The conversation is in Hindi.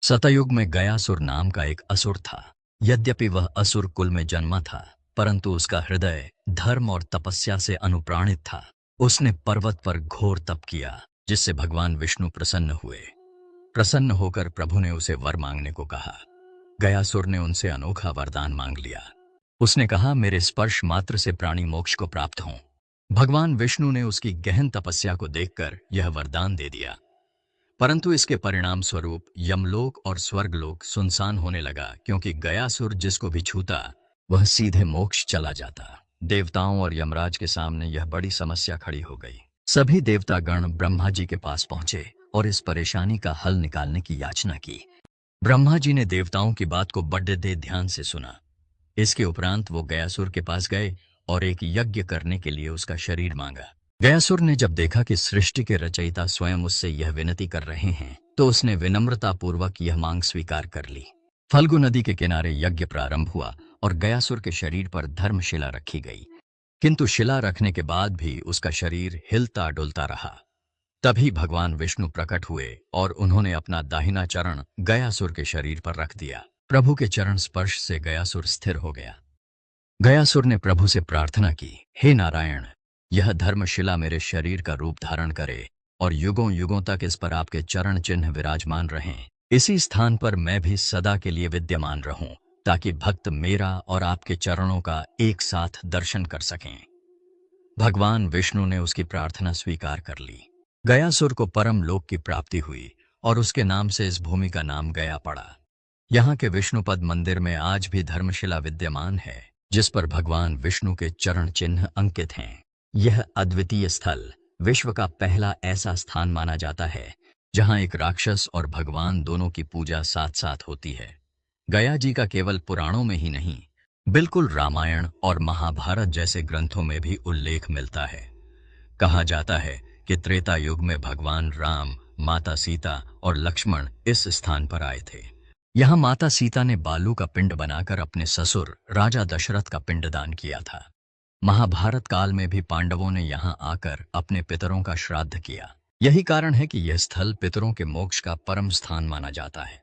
सतयुग में गयासुर नाम का एक असुर था। यद्यपि वह असुर कुल में जन्मा था, परंतु उसका हृदय धर्म और तपस्या से अनुप्राणित था। उसने पर्वत पर घोर तप किया, जिससे भगवान विष्णु प्रसन्न हुए। प्रसन्न होकर प्रभु ने उसे वर मांगने को कहा। गयासुर ने उनसे अनोखा वरदान मांग लिया। उसने कहा, मेरे स्पर्श मात्र से प्राणी मोक्ष को प्राप्त हों। भगवान विष्णु ने उसकी गहन तपस्या को देखकर यह वरदान दे दिया। परंतु इसके परिणाम स्वरूप यमलोक और स्वर्गलोक सुनसान होने लगा, क्योंकि गयासुर जिसको भी छूता वह सीधे मोक्ष चला जाता। देवताओं और यमराज के सामने यह बड़ी समस्या खड़ी हो गई। सभी देवतागण ब्रह्मा जी के पास पहुंचे और इस परेशानी का हल निकालने की याचना की। ब्रह्मा जी ने देवताओं की बात को बड़े ध्यान से सुना। इसके उपरांत वो गयासुर के पास गए और एक यज्ञ करने के लिए उसका शरीर मांगा। गयासुर ने जब देखा कि सृष्टि के रचयिता स्वयं उससे यह विनती कर रहे हैं, तो उसने विनम्रतापूर्वक यह मांग स्वीकार कर ली। फल्गु नदी के किनारे यज्ञ प्रारंभ हुआ और गयासुर के शरीर पर धर्मशिला रखी गई। किंतु शिला रखने के बाद भी उसका शरीर हिलता डुलता रहा। तभी भगवान विष्णु प्रकट हुए और उन्होंने अपना दाहिना चरण गयासुर के शरीर पर रख दिया। प्रभु के चरण स्पर्श से गयासुर स्थिर हो गया। गयासुर ने प्रभु से प्रार्थना की, हे नारायण, यह धर्मशिला मेरे शरीर का रूप धारण करे और युगों युगों तक इस पर आपके चरण चिन्ह विराजमान रहें। इसी स्थान पर मैं भी सदा के लिए विद्यमान रहूं, ताकि भक्त मेरा और आपके चरणों का एक साथ दर्शन कर सकें। भगवान विष्णु ने उसकी प्रार्थना स्वीकार कर ली। गयासुर को परम लोक की प्राप्ति हुई और उसके नाम से इस भूमि का नाम गया पड़ा। यहाँ के विष्णुपद मंदिर में आज भी धर्मशिला विद्यमान है, जिस पर भगवान विष्णु के चरण चिन्ह अंकित हैं। यह अद्वितीय स्थल विश्व का पहला ऐसा स्थान माना जाता है जहां एक राक्षस और भगवान दोनों की पूजा साथ साथ होती है। गया जी का केवल पुराणों में ही नहीं, बिल्कुल रामायण और महाभारत जैसे ग्रंथों में भी उल्लेख मिलता है। कहा जाता है कि त्रेता युग में भगवान राम, माता सीता और लक्ष्मण इस स्थान पर आए थे। यहाँ माता सीता ने बालू का पिंड बनाकर अपने ससुर राजा दशरथ का पिंडदान किया था। महाभारत काल में भी पांडवों ने यहाँ आकर अपने पितरों का श्राद्ध किया। यही कारण है कि यह स्थल पितरों के मोक्ष का परम स्थान माना जाता है।